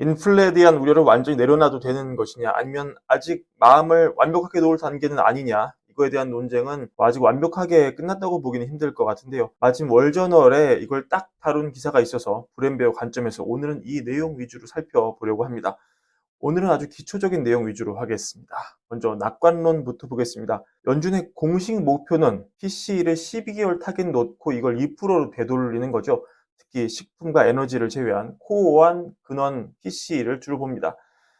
인플레에 대한 우려를 완전히 내려놔도 되는 것이냐, 아니면 아직 마음을 완벽하게 놓을 단계는 아니냐, 이거에 대한 논쟁은 아직 완벽하게 끝났다고 보기는 힘들 것 같은데요. 마침 월저널에 이걸 딱 다룬 기사가 있어서 브랜베어 관점에서 오늘은 이 내용 위주로 살펴보려고 합니다. 오늘은 아주 기초적인 내용 위주로 하겠습니다. 먼저 낙관론부터 보겠습니다. 연준의 공식 목표는 PCE를 12개월 타겟 놓고 이걸 2%로 되돌리는 거죠. 특히 식품과 에너지를 제외한 코어한 근원 PCE를 주로 봅니다.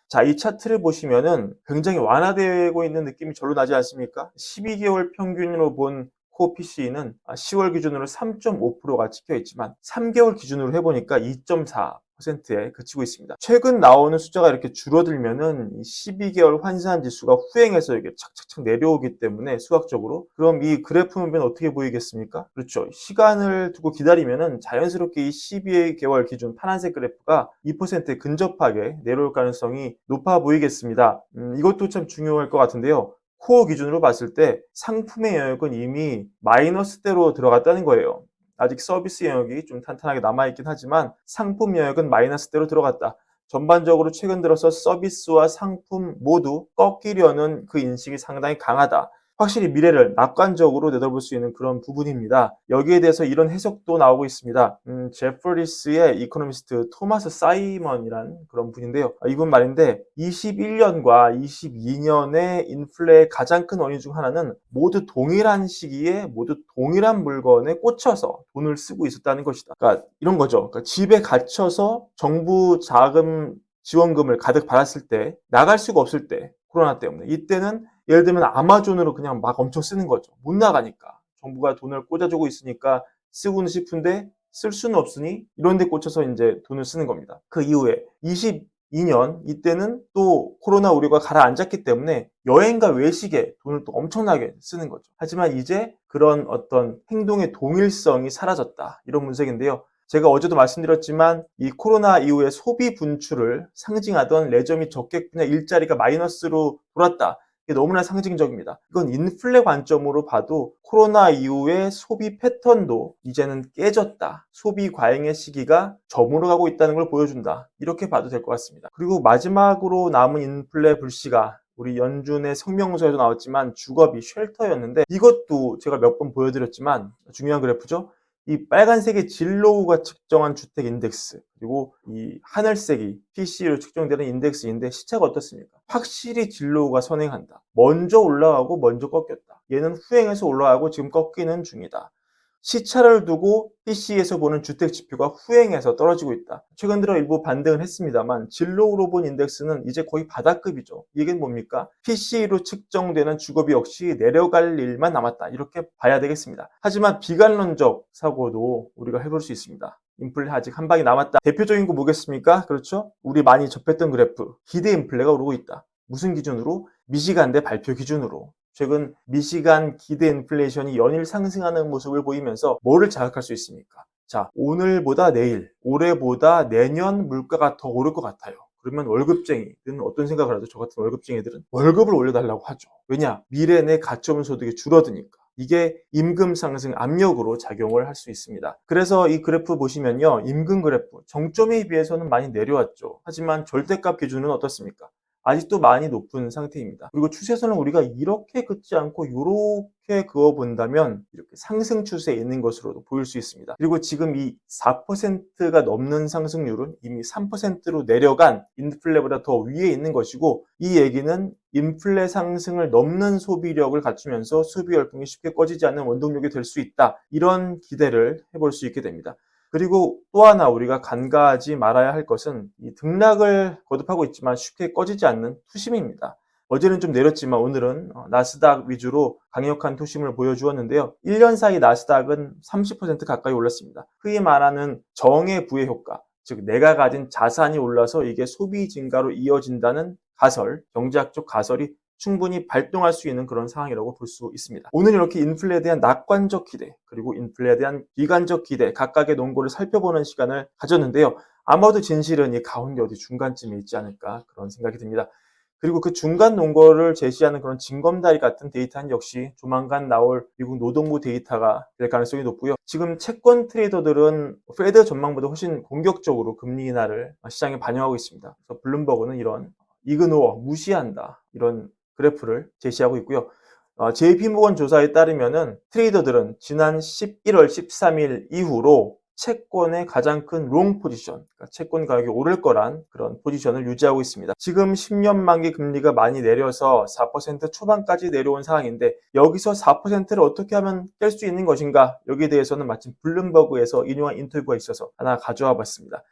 자, 이 차트를 보시면은 굉장히 완화되고 있는 느낌이 절로 나지 않습니까? 12개월 평균으로 본 코어 PCE는 10월 기준으로 3.5%가 찍혀 있지만 3개월 기준으로 해보니까 2.4%에 그치고 있습니다. 최근 나오는 숫자가 이렇게 줄어들면은 12개월 환산 지수가 후행해서 이렇게 착착착 내려오기 때문에 수학적으로, 그럼 이 그래프 보면 어떻게 보이겠습니까? 그렇죠. 시간을 두고 기다리면은 자연스럽게 이 12개월 기준 파란색 그래프가 2%에 근접하게 내려올 가능성이 높아 보이겠습니다. 이것도 참 중요할 것 같은데요. 코어 기준으로 봤을 때 상품의 영역은 이미 마이너스대로 들어갔다는 거예요. 아직 서비스 영역이 좀 탄탄하게 남아있긴 하지만 상품 영역은 마이너스대로 들어갔다. 전반적으로 최근 들어서 서비스와 상품 모두 꺾이려는 그 인식이 상당히 강하다. 확실히 미래를 낙관적으로 내다볼 수 있는 그런 부분입니다. 여기에 대해서 이런 해석도 나오고 있습니다. 제퍼리스의 이코노미스트 토마스 사이먼이란 그런 분인데요. 이분 말인데 21년과 22년의 인플레의 가장 큰 원인 중 하나는 모두 동일한 시기에 모두 동일한 물건에 꽂혀서 돈을 쓰고 있었다는 것이다. 그러니까 이런 거죠. 그러니까 집에 갇혀서 정부 자금 지원금을 가득 받았을 때 나갈 수가 없을 때, 코로나 때문에 이때는 예를 들면 아마존으로 그냥 막 엄청 쓰는 거죠. 못 나가니까. 정부가 돈을 꽂아주고 있으니까 쓰고는 싶은데 쓸 수는 없으니 이런 데 꽂혀서 이제 돈을 쓰는 겁니다. 그 이후에 22년 이때는 또 코로나 우려가 가라앉았기 때문에 여행과 외식에 돈을 또 엄청나게 쓰는 거죠. 하지만 이제 그런 어떤 행동의 동일성이 사라졌다. 이런 분석인데요. 제가 어제도 말씀드렸지만 이 코로나 이후에 소비 분출을 상징하던 레저 및 저객 분야 일자리가 마이너스로 돌았다. 이게 너무나 상징적입니다. 이건 인플레 관점으로 봐도 코로나 이후의 소비 패턴도 이제는 깨졌다. 소비 과잉의 시기가 저물어 가고 있다는 걸 보여준다. 이렇게 봐도 될 것 같습니다. 그리고 마지막으로 남은 인플레 불씨가 우리 연준의 성명서에도 나왔지만 주거비 쉘터였는데, 이것도 제가 몇 번 보여드렸지만 중요한 그래프죠. 이 빨간색이 진로우가 측정한 주택 인덱스, 그리고 이 하늘색이 PC로 측정되는 인덱스인데 시차가 어떻습니까? 확실히 진로우가 선행한다. 먼저 올라가고 먼저 꺾였다. 얘는 후행해서 올라가고 지금 꺾이는 중이다. 시차를 두고 PC에서 보는 주택 지표가 후행해서 떨어지고 있다. 최근 들어 일부 반등을 했습니다만 진로우로 본 인덱스는 이제 거의 바닥급이죠. 이게 뭡니까? PC로 측정되는 주거비 역시 내려갈 일만 남았다. 이렇게 봐야 되겠습니다. 하지만 비관론적 사고도 우리가 해볼 수 있습니다. 인플레 아직 한 방이 남았다. 대표적인 거 뭐겠습니까? 그렇죠? 우리 많이 접했던 그래프. 기대 인플레가 오르고 있다. 무슨 기준으로? 미시간대 발표 기준으로. 최근 미시간 기대 인플레이션이 연일 상승하는 모습을 보이면서 뭐를 자극할 수 있습니까? 자, 오늘보다 내일, 올해보다 내년 물가가 더 오를 것 같아요. 그러면 월급쟁이들은 어떤 생각을 하죠? 저 같은 월급쟁이들은 월급을 올려달라고 하죠. 왜냐? 미래 내 가처분 소득이 줄어드니까. 이게 임금 상승 압력으로 작용을 할 수 있습니다. 그래서 이 그래프 보시면요. 임금 그래프, 정점에 비해서는 많이 내려왔죠. 하지만 절대값 기준은 어떻습니까? 아직도 많이 높은 상태입니다. 그리고 추세선을 우리가 이렇게 긋지 않고 이렇게 그어본다면 이렇게 상승 추세에 있는 것으로도 보일 수 있습니다. 그리고 지금 이 4%가 넘는 상승률은 이미 3%로 내려간 인플레보다 더 위에 있는 것이고, 이 얘기는 인플레 상승을 넘는 소비력을 갖추면서 소비 열풍이 쉽게 꺼지지 않는 원동력이 될 수 있다. 이런 기대를 해볼 수 있게 됩니다. 그리고 또 하나 우리가 간과하지 말아야 할 것은 이 등락을 거듭하고 있지만 쉽게 꺼지지 않는 투심입니다. 어제는 좀 내렸지만 오늘은 나스닥 위주로 강력한 투심을 보여주었는데요. 1년 사이 나스닥은 30% 가까이 올랐습니다. 흔히 말하는 정의 부의 효과, 즉 내가 가진 자산이 올라서 이게 소비 증가로 이어진다는 가설, 경제학적 가설이 충분히 발동할 수 있는 그런 상황이라고 볼 수 있습니다. 오늘 이렇게 인플레에 대한 낙관적 기대, 그리고 인플레에 대한 비관적 기대, 각각의 논고를 살펴보는 시간을 가졌는데요. 아마도 진실은 이 가운데 어디 중간쯤에 있지 않을까 그런 생각이 듭니다. 그리고 그 중간 논거를 제시하는 그런 징검다리 같은 데이터는 역시 조만간 나올 미국 노동부 데이터가 될 가능성이 높고요. 지금 채권 트레이더들은 페드 전망보다 훨씬 공격적으로 금리 인하를 시장에 반영하고 있습니다. 그래서 블룸버그는 이런 이그노어, 무시한다, 이런 그래프를 제시하고 있고요. JP모건 조사에 따르면은 트레이더들은 지난 11월 13일 이후로 채권의 가장 큰 롱 포지션, 그러니까 채권 가격이 오를 거란 그런 포지션을 유지하고 있습니다. 지금 10년 만기 금리가 많이 내려서 4% 초반까지 내려온 상황인데 여기서 4%를 어떻게 하면 깰 수 있는 것인가? 여기에 대해서는 마침 블룸버그에서 인용한 인터뷰가 있어서 하나 가져와 봤습니다.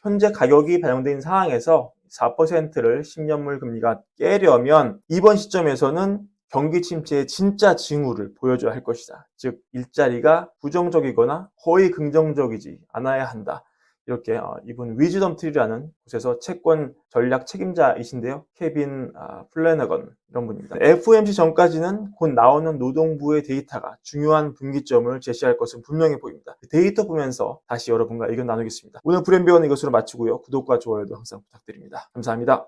현재 가격이 반영된 있는 상황에서 4%를 10년물 금리가 깨려면 이번 시점에서는 경기 침체의 진짜 징후를 보여줘야 할 것이다. 즉 일자리가 부정적이거나 거의 긍정적이지 않아야 한다. 이렇게 이분 위즈덤 트리라는 곳에서 채권 전략 책임자이신데요. 케빈 플래너건 이런 분입니다. FOMC 전까지는 곧 나오는 노동부의 데이터가 중요한 분기점을 제시할 것은 분명해 보입니다. 데이터 보면서 다시 여러분과 의견 나누겠습니다. 오늘 브랜비언 이것으로 마치고요. 구독과 좋아요도 항상 부탁드립니다. 감사합니다.